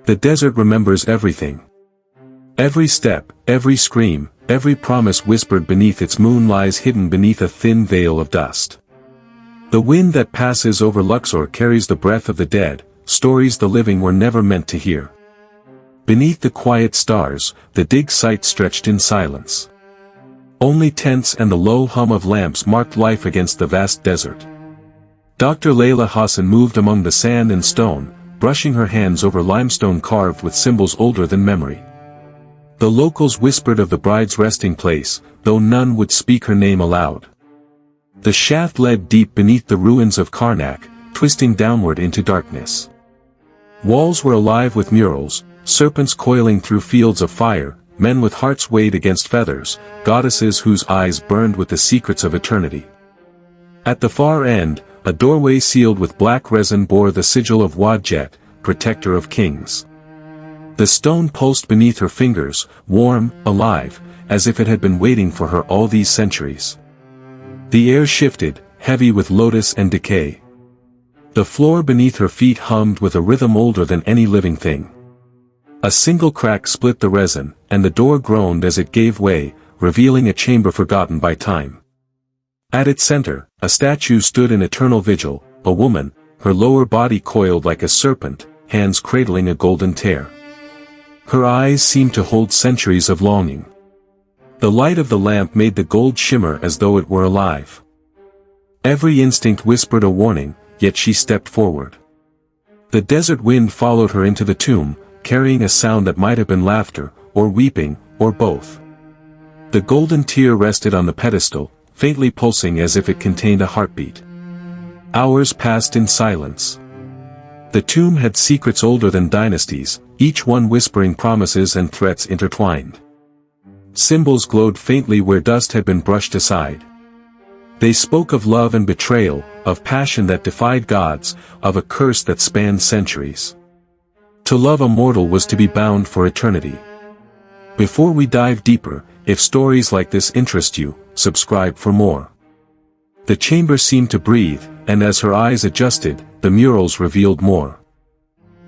The desert remembers everything. Every step, every scream, every promise whispered beneath its moon lies hidden beneath a thin veil of dust. The wind that passes over Luxor carries the breath of the dead, stories the living were never meant to hear. Beneath the quiet stars, the dig site stretched in silence. Only tents and the low hum of lamps marked life against the vast desert. Dr. Layla Hassan moved among the sand and stone, brushing her hands over limestone carved with symbols older than memory. The locals whispered of the bride's resting place, though none would speak her name aloud. The shaft led deep beneath the ruins of Karnak, twisting downward into darkness. Walls were alive with murals, serpents coiling through fields of fire, men with hearts weighed against feathers, goddesses whose eyes burned with the secrets of eternity. At the far end, a doorway sealed with black resin bore the sigil of Wadjet, protector of kings. The stone pulsed beneath her fingers, warm, alive, as if it had been waiting for her all these centuries. The air shifted, heavy with lotus and decay. The floor beneath her feet hummed with a rhythm older than any living thing. A single crack split the resin, and the door groaned as it gave way, revealing a chamber forgotten by time. At its center, a statue stood in eternal vigil, a woman, her lower body coiled like a serpent, hands cradling a golden tear. Her eyes seemed to hold centuries of longing. The light of the lamp made the gold shimmer as though it were alive. Every instinct whispered a warning, yet she stepped forward. The desert wind followed her into the tomb, carrying a sound that might have been laughter, or weeping, or both. The golden tear rested on the pedestal, faintly pulsing as if it contained a heartbeat. Hours passed in silence. The tomb had secrets older than dynasties, each one whispering promises and threats intertwined. Symbols glowed faintly where dust had been brushed aside. They spoke of love and betrayal, of passion that defied gods, of a curse that spanned centuries. To love a mortal was to be bound for eternity. Before we dive deeper, if stories like this interest you, subscribe for more. The chamber seemed to breathe, and as her eyes adjusted, the murals revealed more.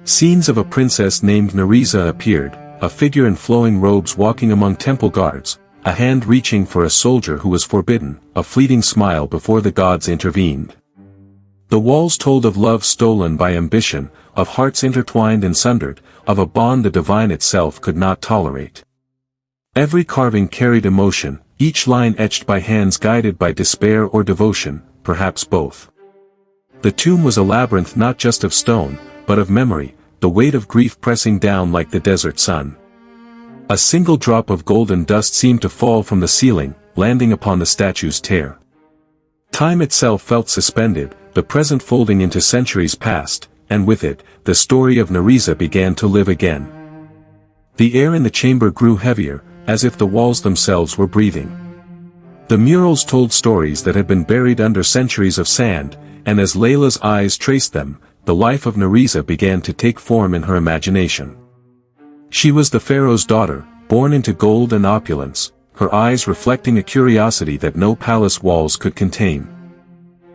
Scenes of a princess named Neriza appeared, a figure in flowing robes walking among temple guards, a hand reaching for a soldier who was forbidden, a fleeting smile before the gods intervened. The walls told of love stolen by ambition, of hearts intertwined and sundered, of a bond the divine itself could not tolerate. Every carving carried emotion, each line etched by hands guided by despair or devotion, perhaps both. The tomb was a labyrinth not just of stone, but of memory, the weight of grief pressing down like the desert sun. A single drop of golden dust seemed to fall from the ceiling, landing upon the statue's tear. Time itself felt suspended, the present folding into centuries past, and with it, the story of Neriza began to live again. The air in the chamber grew heavier, as if the walls themselves were breathing. The murals told stories that had been buried under centuries of sand, and as Layla's eyes traced them, the life of Neriza began to take form in her imagination. She was the Pharaoh's daughter, born into gold and opulence, her eyes reflecting a curiosity that no palace walls could contain.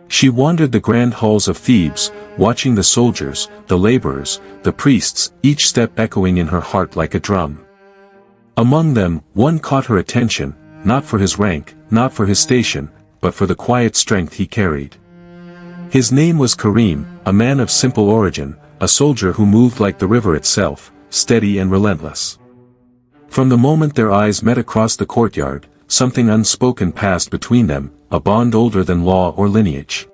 She wandered the grand halls of Thebes, watching the soldiers, the laborers, the priests, each step echoing in her heart like a drum. Among them, one caught her attention, not for his rank, not for his station, but for the quiet strength he carried. His name was Karim, a man of simple origin, a soldier who moved like the river itself, steady and relentless. From the moment their eyes met across the courtyard, something unspoken passed between them, a bond older than law or lineage.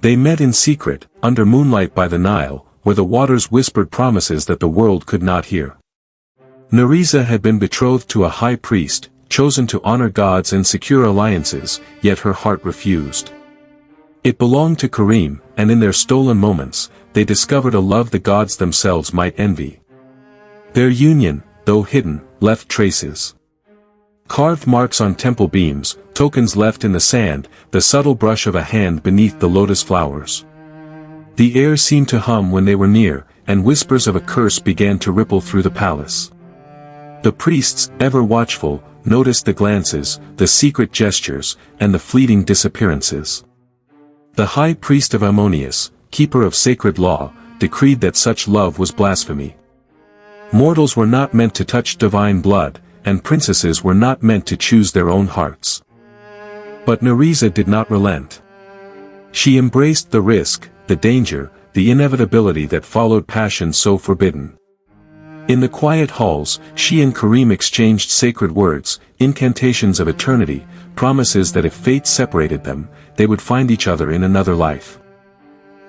They met in secret, under moonlight by the Nile, where the waters whispered promises that the world could not hear. Neriza had been betrothed to a high priest, chosen to honor gods and secure alliances, yet her heart refused. It belonged to Karim, and in their stolen moments, they discovered a love the gods themselves might envy. Their union, though hidden, left traces. Carved marks on temple beams, tokens left in the sand, the subtle brush of a hand beneath the lotus flowers. The air seemed to hum when they were near, and whispers of a curse began to ripple through the palace. The priests, ever watchful, noticed the glances, the secret gestures, and the fleeting disappearances. The high priest of Ammonius, keeper of sacred law, decreed that such love was blasphemy. Mortals were not meant to touch divine blood, and princesses were not meant to choose their own hearts. But Nerissa did not relent. She embraced the risk, the danger, the inevitability that followed passion so forbidden. In the quiet halls, she and Karim exchanged sacred words, incantations of eternity, promises that if fate separated them, they would find each other in another life.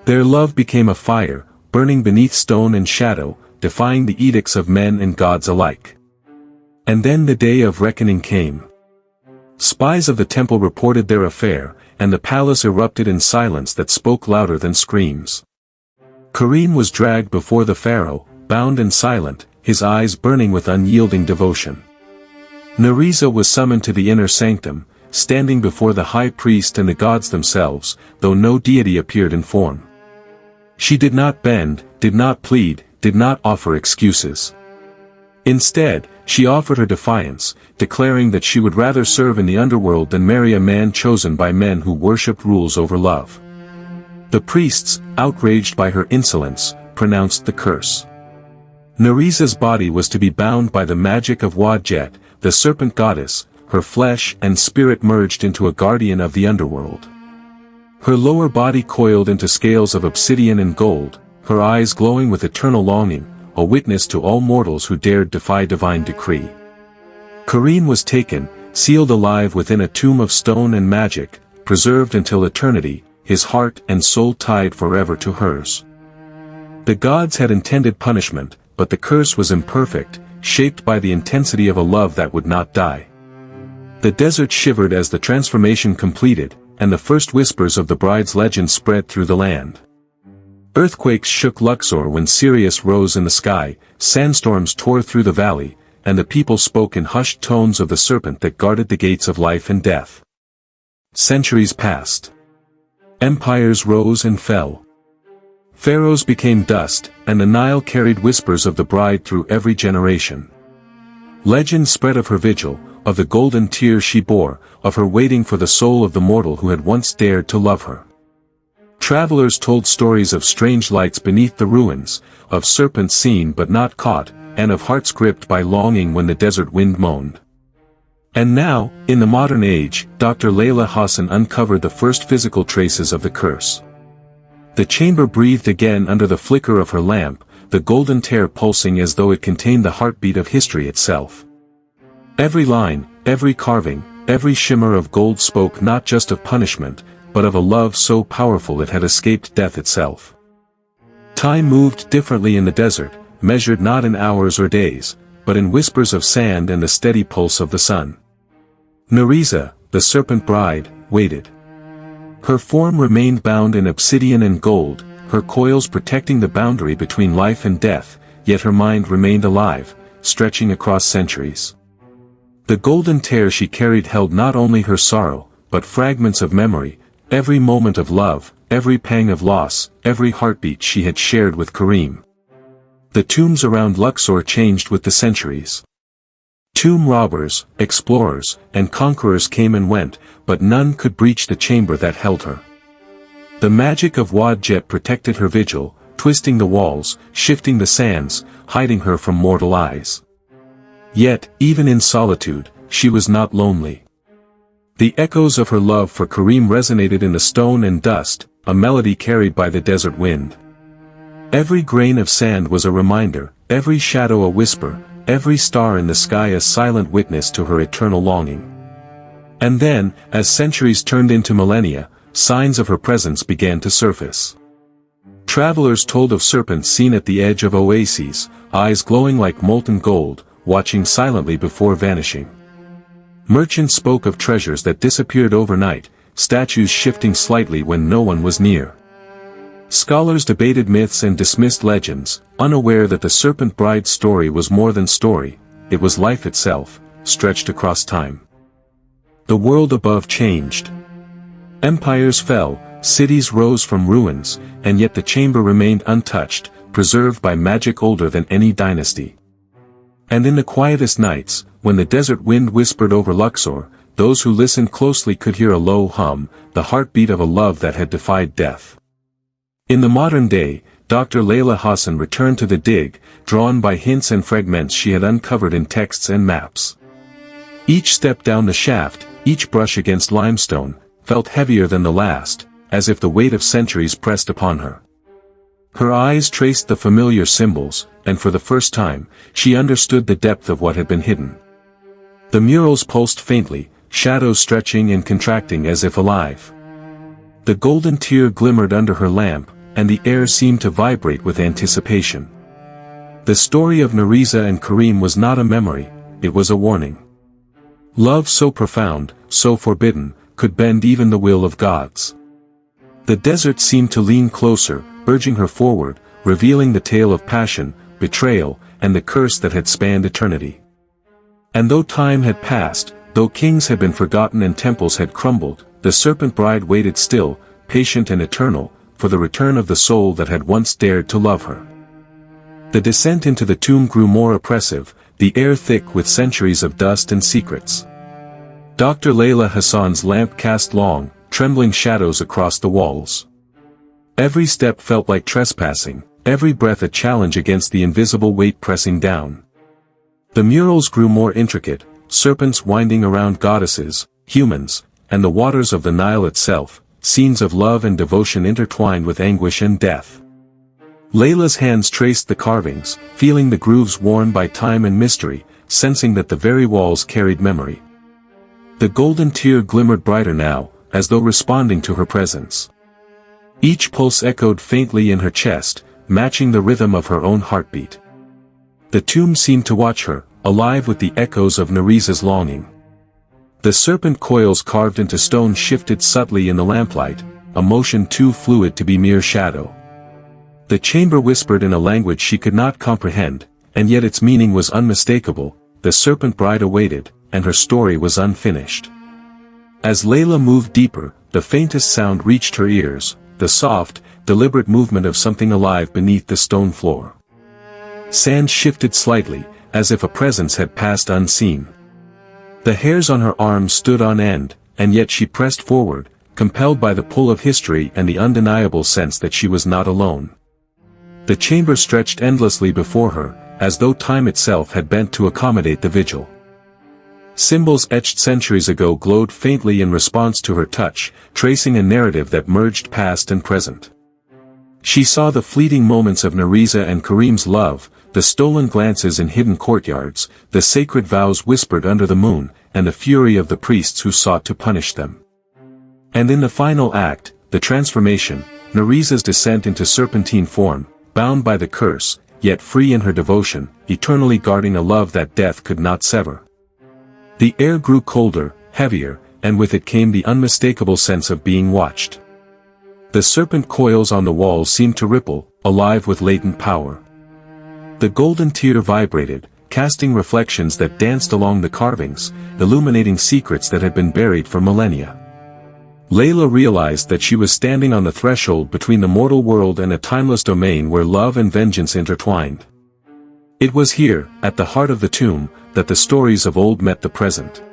Their love became a fire, burning beneath stone and shadow, defying the edicts of men and gods alike. And then the day of reckoning came. Spies of the temple reported their affair, and the palace erupted in silence that spoke louder than screams. Karim was dragged before the Pharaoh, bound and silent, his eyes burning with unyielding devotion. Nerissa was summoned to the inner sanctum, standing before the high priest and the gods themselves, though no deity appeared in form. She did not bend, did not plead, did not offer excuses. Instead, she offered her defiance, declaring that she would rather serve in the underworld than marry a man chosen by men who worshipped rules over love. The priests, outraged by her insolence, pronounced the curse. Nerissa's body was to be bound by the magic of Wadjet, the serpent goddess, her flesh and spirit merged into a guardian of the underworld. Her lower body coiled into scales of obsidian and gold, her eyes glowing with eternal longing, a witness to all mortals who dared defy divine decree. Karim was taken, sealed alive within a tomb of stone and magic, preserved until eternity, his heart and soul tied forever to hers. The gods had intended punishment, but the curse was imperfect, shaped by the intensity of a love that would not die. The desert shivered as the transformation completed, and the first whispers of the bride's legend spread through the land. Earthquakes shook Luxor when Sirius rose in the sky, sandstorms tore through the valley, and the people spoke in hushed tones of the serpent that guarded the gates of life and death. Centuries passed. Empires rose and fell. Pharaohs became dust, and the Nile carried whispers of the bride through every generation. Legend spread of her vigil, of the golden tears she bore, of her waiting for the soul of the mortal who had once dared to love her. Travelers told stories of strange lights beneath the ruins, of serpents seen but not caught, and of hearts gripped by longing when the desert wind moaned. And now, in the modern age, Dr. Layla Hassan uncovered the first physical traces of the curse. The chamber breathed again under the flicker of her lamp, the golden tear pulsing as though it contained the heartbeat of history itself. Every line, every carving, every shimmer of gold spoke not just of punishment, but of a love so powerful it had escaped death itself. Time moved differently in the desert, measured not in hours or days, but in whispers of sand and the steady pulse of the sun. Nerissa, the serpent bride, waited. Her form remained bound in obsidian and gold, her coils protecting the boundary between life and death, yet her mind remained alive, stretching across centuries. The golden tear she carried held not only her sorrow, but fragments of memory, every moment of love, every pang of loss, every heartbeat she had shared with Karim. The tombs around Luxor changed with the centuries. Tomb robbers, explorers, and conquerors came and went, but none could breach the chamber that held her. The magic of Wadjet protected her vigil, twisting the walls, shifting the sands, hiding her from mortal eyes. Yet, even in solitude, she was not lonely. The echoes of her love for Karim resonated in the stone and dust, a melody carried by the desert wind. Every grain of sand was a reminder, every shadow a whisper, every star in the sky a silent witness to her eternal longing. And then, as centuries turned into millennia, signs of her presence began to surface. Travelers told of serpents seen at the edge of oases, eyes glowing like molten gold, watching silently before vanishing. Merchants spoke of treasures that disappeared overnight, statues shifting slightly when no one was near. Scholars debated myths and dismissed legends, unaware that the serpent bride's story was more than story, it was life itself, stretched across time. The world above changed. Empires fell, cities rose from ruins, and yet the chamber remained untouched, preserved by magic older than any dynasty. And in the quietest nights, when the desert wind whispered over Luxor, those who listened closely could hear a low hum, the heartbeat of a love that had defied death. In the modern day, Dr. Layla Hassan returned to the dig, drawn by hints and fragments she had uncovered in texts and maps. Each step down the shaft, each brush against limestone, felt heavier than the last, as if the weight of centuries pressed upon her. Her eyes traced the familiar symbols, and for the first time, she understood the depth of what had been hidden. The murals pulsed faintly, shadows stretching and contracting as if alive. The golden tear glimmered under her lamp, and the air seemed to vibrate with anticipation. The story of Nariza and Karim was not a memory, it was a warning. Love so profound, so forbidden, could bend even the will of gods. The desert seemed to lean closer, urging her forward, revealing the tale of passion, betrayal, and the curse that had spanned eternity. And though time had passed, though kings had been forgotten and temples had crumbled, the serpent bride waited still, patient and eternal, for the return of the soul that had once dared to love her. The descent into the tomb grew more oppressive, the air thick with centuries of dust and secrets. Dr. Layla Hassan's lamp cast long, trembling shadows across the walls. Every step felt like trespassing, every breath a challenge against the invisible weight pressing down. The murals grew more intricate, serpents winding around goddesses, humans, and the waters of the Nile itself, scenes of love and devotion intertwined with anguish and death. Layla's hands traced the carvings, feeling the grooves worn by time and mystery, sensing that the very walls carried memory. The golden tear glimmered brighter now, as though responding to her presence. Each pulse echoed faintly in her chest, matching the rhythm of her own heartbeat. The tomb seemed to watch her, alive with the echoes of Nariza's longing. The serpent coils carved into stone shifted subtly in the lamplight, a motion too fluid to be mere shadow. The chamber whispered in a language she could not comprehend, and yet its meaning was unmistakable. The serpent bride awaited, and her story was unfinished. As Layla moved deeper, the faintest sound reached her ears, the soft, deliberate movement of something alive beneath the stone floor. Sand shifted slightly, as if a presence had passed unseen. The hairs on her arms stood on end, and yet she pressed forward, compelled by the pull of history and the undeniable sense that she was not alone. The chamber stretched endlessly before her, as though time itself had bent to accommodate the vigil. Symbols etched centuries ago glowed faintly in response to her touch, tracing a narrative that merged past and present. She saw the fleeting moments of Nariza and Karim's love, the stolen glances in hidden courtyards, the sacred vows whispered under the moon, and the fury of the priests who sought to punish them. And in the final act, the transformation, Nariza's descent into serpentine form, bound by the curse, yet free in her devotion, eternally guarding a love that death could not sever. The air grew colder, heavier, and with it came the unmistakable sense of being watched. The serpent coils on the walls seemed to ripple, alive with latent power. The golden tear vibrated, casting reflections that danced along the carvings, illuminating secrets that had been buried for millennia. Layla realized that she was standing on the threshold between the mortal world and a timeless domain where love and vengeance intertwined. It was here, at the heart of the tomb, that the stories of old met the present.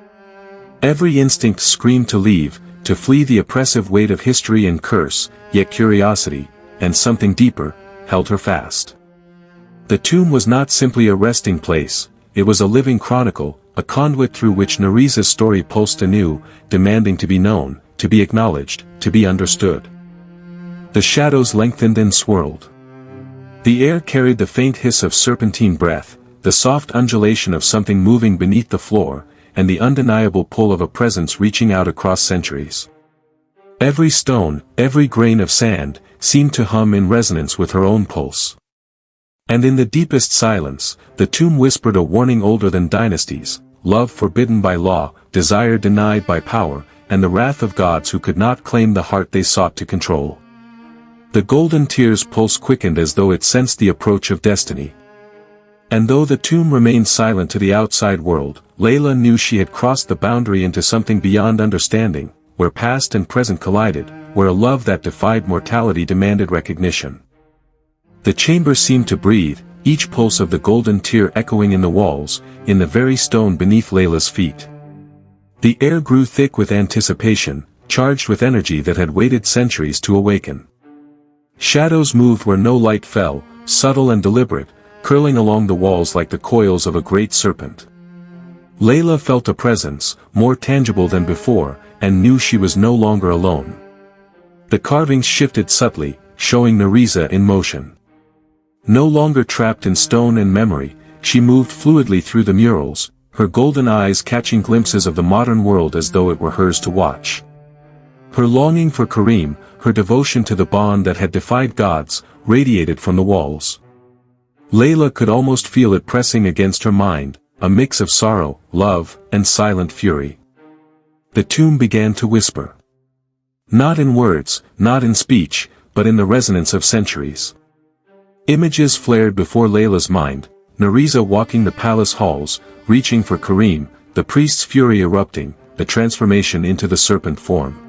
Every instinct screamed to leave, to flee the oppressive weight of history and curse, yet curiosity, and something deeper, held her fast. The tomb was not simply a resting place, it was a living chronicle, a conduit through which Nariza's story pulsed anew, demanding to be known, to be acknowledged, to be understood. The shadows lengthened and swirled. The air carried the faint hiss of serpentine breath, the soft undulation of something moving beneath the floor, and the undeniable pull of a presence reaching out across centuries. Every stone, every grain of sand, seemed to hum in resonance with her own pulse. And in the deepest silence, the tomb whispered a warning older than dynasties, love forbidden by law, desire denied by power, and the wrath of gods who could not claim the heart they sought to control. The golden tear's pulse quickened as though it sensed the approach of destiny. And though the tomb remained silent to the outside world, Layla knew she had crossed the boundary into something beyond understanding, where past and present collided, where a love that defied mortality demanded recognition. The chamber seemed to breathe, each pulse of the golden tear echoing in the walls, in the very stone beneath Layla's feet. The air grew thick with anticipation, charged with energy that had waited centuries to awaken. Shadows moved where no light fell, subtle and deliberate, curling along the walls like the coils of a great serpent. Layla felt a presence, more tangible than before, and knew she was no longer alone. The carvings shifted subtly, showing Nerissa in motion. No longer trapped in stone and memory, she moved fluidly through the murals, her golden eyes catching glimpses of the modern world as though it were hers to watch. Her longing for Karim, her devotion to the bond that had defied gods, radiated from the walls. Layla could almost feel it pressing against her mind, a mix of sorrow, love, and silent fury. The tomb began to whisper. Not in words, not in speech, but in the resonance of centuries. Images flared before Layla's mind, Nerissa walking the palace halls, reaching for Karim, the priest's fury erupting, the transformation into the serpent form.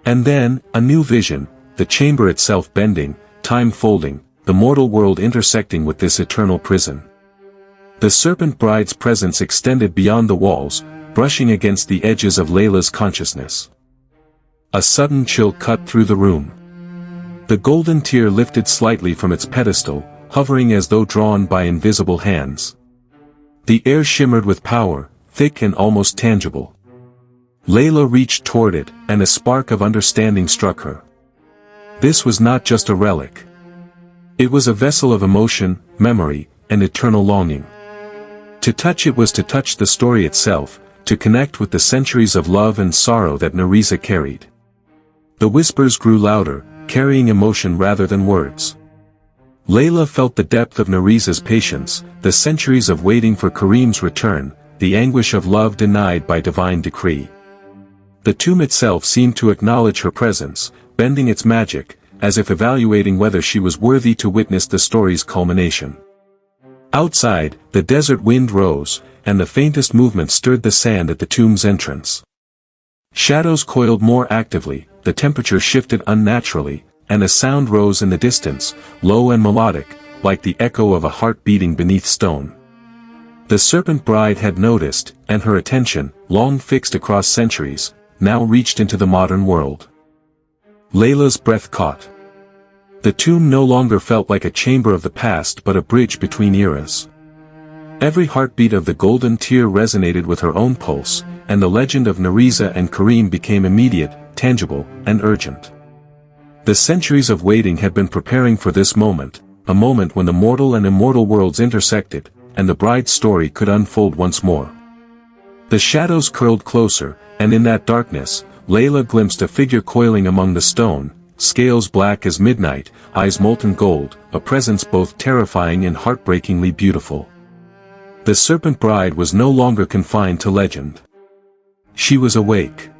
And then, a new vision, the chamber itself bending, time folding, the mortal world intersecting with this eternal prison. The serpent bride's presence extended beyond the walls, brushing against the edges of Layla's consciousness. A sudden chill cut through the room. The golden tear lifted slightly from its pedestal, hovering as though drawn by invisible hands. The air shimmered with power, thick and almost tangible. Layla reached toward it, and a spark of understanding struck her. This was not just a relic. It was a vessel of emotion, memory, and eternal longing. To touch it was to touch the story itself, to connect with the centuries of love and sorrow that Nerissa carried. The whispers grew louder, carrying emotion rather than words. Layla felt the depth of Nerissa's patience, the centuries of waiting for Karim's return, the anguish of love denied by divine decree. The tomb itself seemed to acknowledge her presence, bending its magic, as if evaluating whether she was worthy to witness the story's culmination. Outside, the desert wind rose, and the faintest movement stirred the sand at the tomb's entrance. Shadows coiled more actively, the temperature shifted unnaturally, and a sound rose in the distance, low and melodic, like the echo of a heart beating beneath stone. The serpent bride had noticed, and her attention, long fixed across centuries, now reached into the modern world. Layla's breath caught. The tomb no longer felt like a chamber of the past but a bridge between eras. Every heartbeat of the golden tear resonated with her own pulse, and the legend of Nerissa and Karim became immediate, tangible, and urgent. The centuries of waiting had been preparing for this moment, a moment when the mortal and immortal worlds intersected, and the bride's story could unfold once more. The shadows curled closer, and in that darkness, Layla glimpsed a figure coiling among the stone, scales black as midnight, eyes molten gold, a presence both terrifying and heartbreakingly beautiful. The serpent bride was no longer confined to legend. She was awake.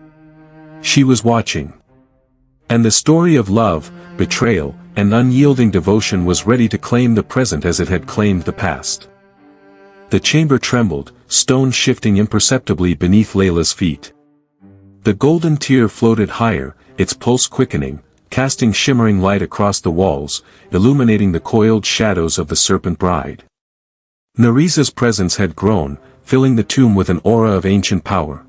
She was watching. And the story of love, betrayal, and unyielding devotion was ready to claim the present as it had claimed the past. The chamber trembled, stone shifting imperceptibly beneath Layla's feet. The golden tear floated higher, its pulse quickening, casting shimmering light across the walls, illuminating the coiled shadows of the serpent bride. Nerissa's presence had grown, filling the tomb with an aura of ancient power.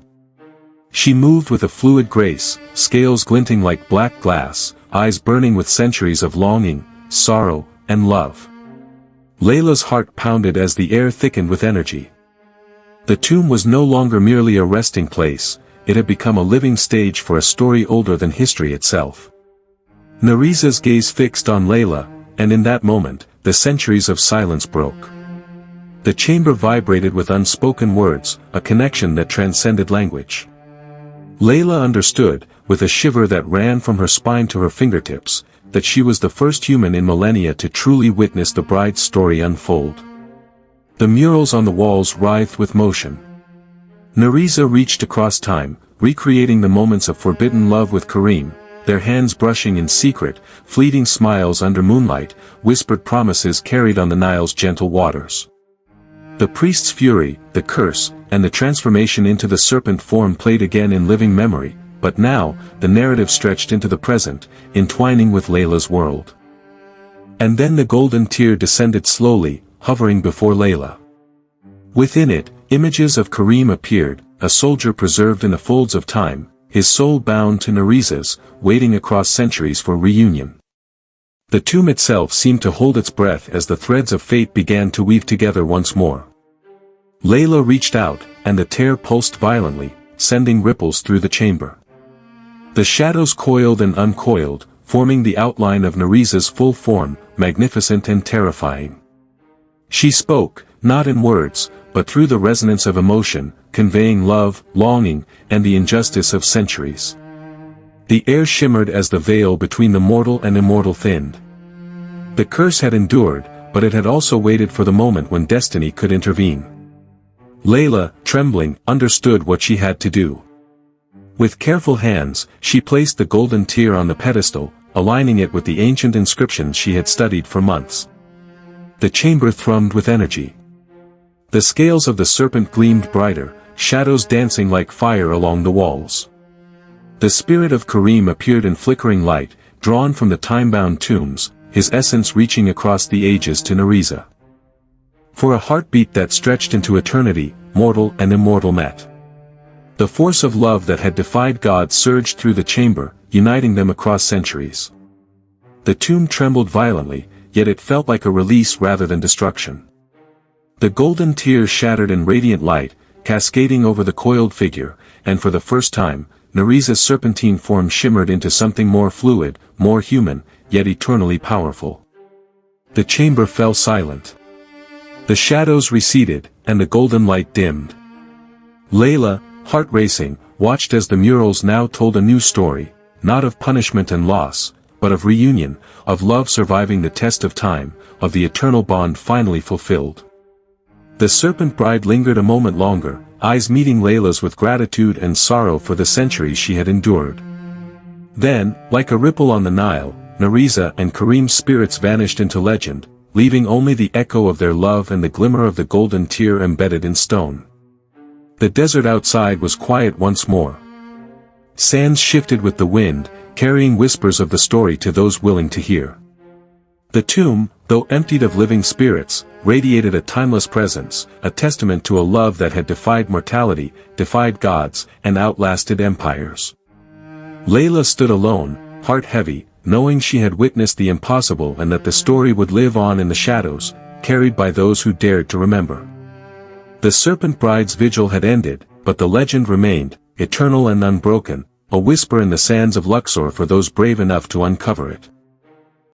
She moved with a fluid grace, scales glinting like black glass, eyes burning with centuries of longing, sorrow, and love. Layla's heart pounded as the air thickened with energy. The tomb was no longer merely a resting place, it had become a living stage for a story older than history itself. Nerissa's gaze fixed on Layla, and in that moment, the centuries of silence broke. The chamber vibrated with unspoken words, a connection that transcended language. Layla understood, with a shiver that ran from her spine to her fingertips, that she was the first human in millennia to truly witness the bride's story unfold. The murals on the walls writhed with motion. Nerissa reached across time, recreating the moments of forbidden love with Karim, their hands brushing in secret, fleeting smiles under moonlight, whispered promises carried on the Nile's gentle waters. The priest's fury, the curse, and the transformation into the serpent form played again in living memory, but now, the narrative stretched into the present, entwining with Layla's world. And then the golden tear descended slowly, hovering before Layla. Within it, images of Karim appeared, a soldier preserved in the folds of time, his soul bound to Nerissa's, waiting across centuries for reunion. The tomb itself seemed to hold its breath as the threads of fate began to weave together once more. Layla reached out, and the tear pulsed violently, sending ripples through the chamber. The shadows coiled and uncoiled, forming the outline of Neriza's full form, magnificent and terrifying. She spoke, not in words, but through the resonance of emotion, conveying love, longing, and the injustice of centuries. The air shimmered as the veil between the mortal and immortal thinned. The curse had endured, but it had also waited for the moment when destiny could intervene. Layla, trembling, understood what she had to do. With careful hands, she placed the golden tear on the pedestal, aligning it with the ancient inscriptions she had studied for months. The chamber thrummed with energy. The scales of the serpent gleamed brighter, shadows dancing like fire along the walls. The spirit of Karim appeared in flickering light, drawn from the time-bound tombs, his essence reaching across the ages to Neriza. For a heartbeat that stretched into eternity, mortal and immortal met. The force of love that had defied God surged through the chamber, uniting them across centuries. The tomb trembled violently, yet it felt like a release rather than destruction. The golden tears shattered in radiant light, cascading over the coiled figure, and for the first time, Neriza's serpentine form shimmered into something more fluid, more human, yet eternally powerful. The chamber fell silent. The shadows receded, and the golden light dimmed. Layla, heart racing, watched as the murals now told a new story, not of punishment and loss, but of reunion, of love surviving the test of time, of the eternal bond finally fulfilled. The serpent bride lingered a moment longer, eyes meeting Layla's with gratitude and sorrow for the centuries she had endured. Then, like a ripple on the Nile, Neriza and Karim's spirits vanished into legend, leaving only the echo of their love and the glimmer of the golden tear embedded in stone. The desert outside was quiet once more. Sands shifted with the wind, carrying whispers of the story to those willing to hear. The tomb, though emptied of living spirits, radiated a timeless presence, a testament to a love that had defied mortality, defied gods, and outlasted empires. Layla stood alone, heart heavy, knowing she had witnessed the impossible and that the story would live on in the shadows, carried by those who dared to remember. The serpent bride's vigil had ended, but the legend remained, eternal and unbroken, a whisper in the sands of Luxor for those brave enough to uncover it.